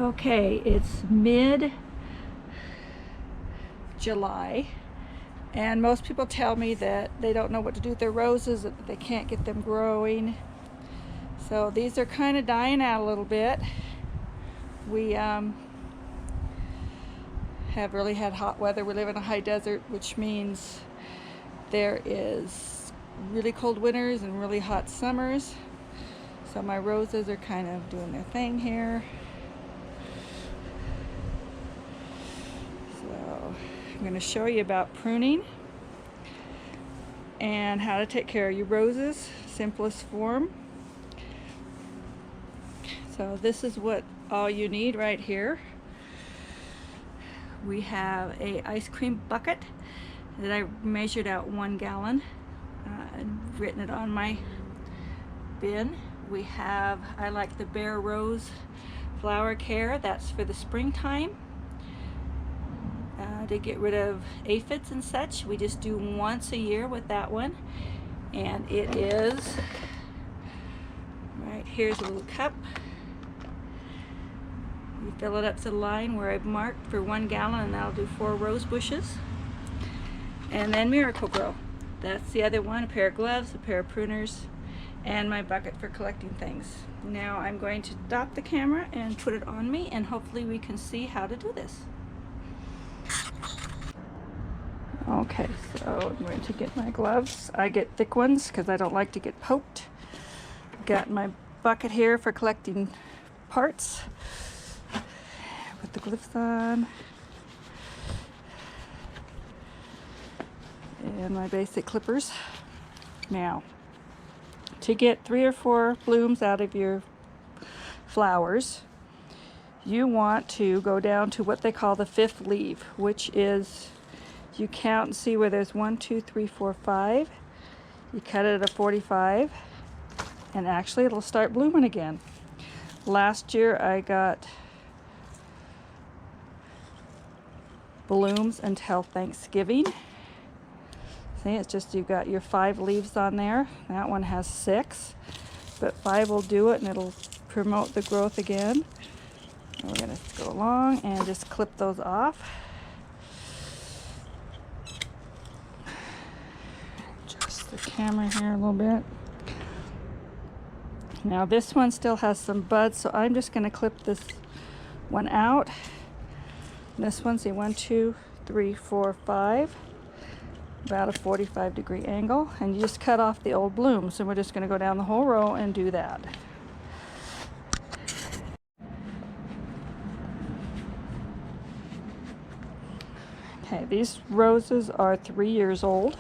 Okay, it's mid-July, and most people tell me that they don't know what to do with their roses, that they can't get them growing. So these are kind of dying out a little bit. We have really had hot weather. We live in a high desert, which means there is really cold winters and really hot summers. So my roses are kind of doing their thing here. So I'm going to show you about pruning and how to take care of your roses, simplest form. So this is what all you need right here. We have a ice cream bucket that I measured out 1 gallon and written it on my bin. We have, I like the Bare Rose Flower Care, that's for the springtime. To get rid of aphids and such, we just do once a year with that one, and it is right here's a little cup. You fill it up to the line where I've marked for 1 gallon, and that'll do 4 rose bushes. And then Miracle Grow, that's the other one. A pair of gloves, a pair of pruners, and my bucket for collecting things. Now I'm going to stop the camera and put it on me, and hopefully we can see how to do this. Okay, so I'm going to get my gloves. I get thick ones because I don't like to get poked. Got my bucket here for collecting parts. Put the gloves on. And my basic clippers. Now, to get 3 or 4 blooms out of your flowers, you want to go down to what they call the 5th leaf, which is, you count and see where there's 1, 2, 3, 4, 5. You cut it at a 45, and actually it'll start blooming again. Last year I got blooms until Thanksgiving. See, it's just you've got your 5 leaves on there. That one has 6, but 5 will do it, and it'll promote the growth again. And we're going to go along and just clip those off. Adjust the camera here a little bit. Now this one still has some buds, so I'm just going to clip this one out. This one, see, 1, 2, 3, 4, 5. About a 45-degree angle, and you just cut off the old blooms. So we're just going to go down the whole row and do that. Okay, these roses are 3 years old.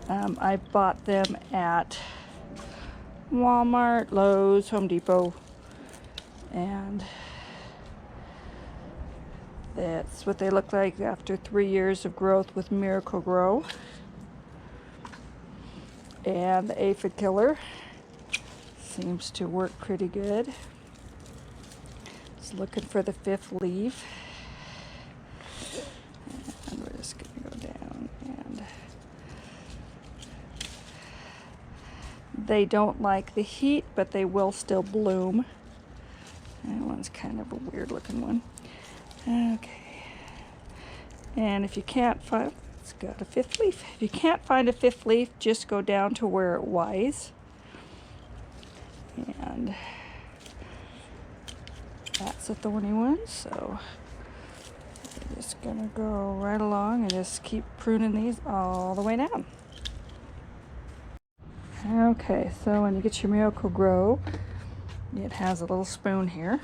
I bought them at Walmart, Lowe's, Home Depot, and that's what they look like after 3 years of growth with Miracle Grow. And the aphid killer seems to work pretty good. Just looking for the 5th leaf. And we're just going to go down, and they don't like the heat, but they will still bloom. That one's kind of a weird looking one. Okay, and if you can't find, it's got a 5th leaf. If you can't find a 5th leaf, just go down to where it was, and that's a thorny one, so we're just gonna go right along and just keep pruning these all the way down. Okay, so when you get your Miracle Grow, it has a little spoon here.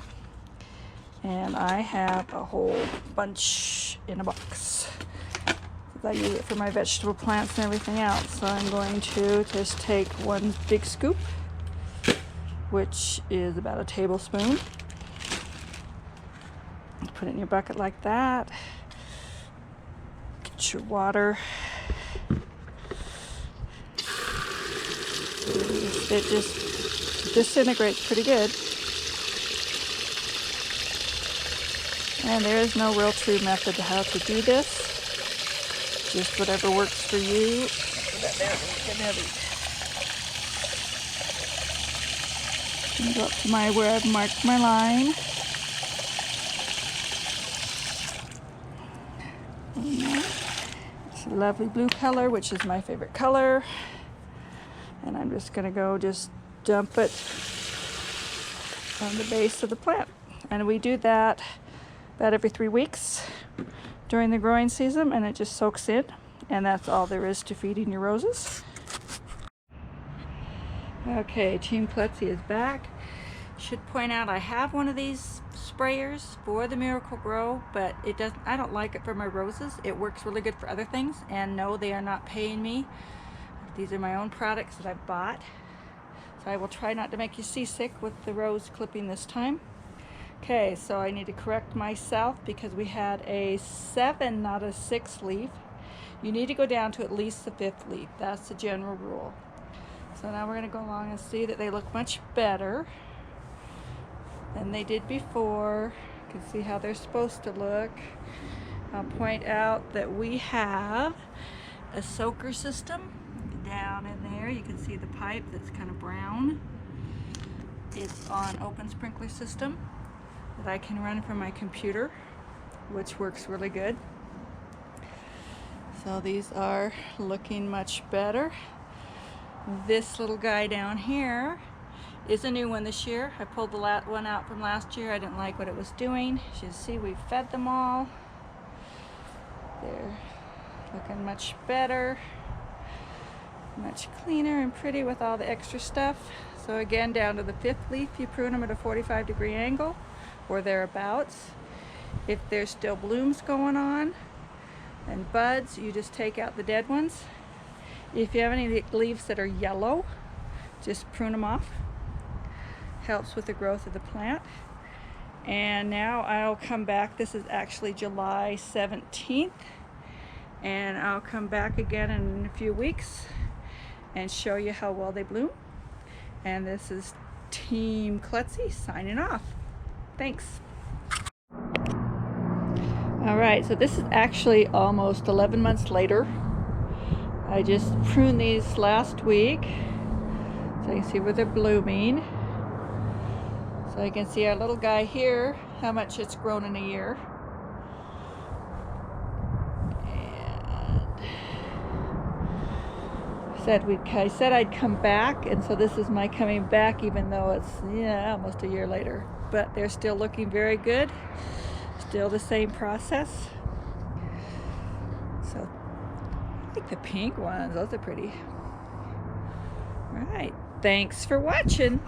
And I have a whole bunch in a box. I use it for my vegetable plants and everything else. So I'm going to just take 1 big scoop, which is about a tablespoon. Put it in your bucket like that. Get your water. It just disintegrates pretty good. And there is no real true method to how to do this. Just whatever works for you. Go up to where I've marked my line. lovely blue color, which is my favorite color. And I'm just going to go just dump it on the base of the plant. And we do that about every 3 weeks during the growing season, and it just soaks in. And that's all there is to feeding your roses. Okay, Team Klutzy is back. Should point out I have one of these sprayers for the Miracle Grow, but I don't like it for my roses. It works really good for other things, and no, they are not paying me. These are my own products that I've bought. So I will try not to make you seasick with the rose clipping this time. Okay, so I need to correct myself because we had a 7, not a 6 leaf. You need to go down to at least the 5th leaf. That's the general rule. So now we're going to go along and see that they look much better than they did before. You can see how they're supposed to look. I'll point out that we have a soaker system down in there. You can see the pipe that's kind of brown. It's on open sprinkler system that I can run from my computer, which works really good. So these are looking much better. This little guy down here is a new one this year. I pulled the one out from last year. I didn't like what it was doing. As you see, we fed them all. They're looking much better, much cleaner and pretty with all the extra stuff. So again, down to the 5th leaf, you prune them at a 45-degree angle or thereabouts. If there's still blooms going on and buds, you just take out the dead ones. If you have any leaves that are yellow, just prune them off. Helps with the growth of the plant. And now I'll come back. This is actually July 17th. And I'll come back again in a few weeks and show you how well they bloom. And this is Team Klutzy signing off. Thanks. All right, so this is actually almost 11 months later. I just pruned these last week, so you can see where they're blooming. So you can see our little guy here, how much it's grown in a year. I said I'd come back, and so this is my coming back, even though it's almost a year later. But they're still looking very good. Still the same process. So I like the pink ones. Those are pretty. All right. Thanks for watching.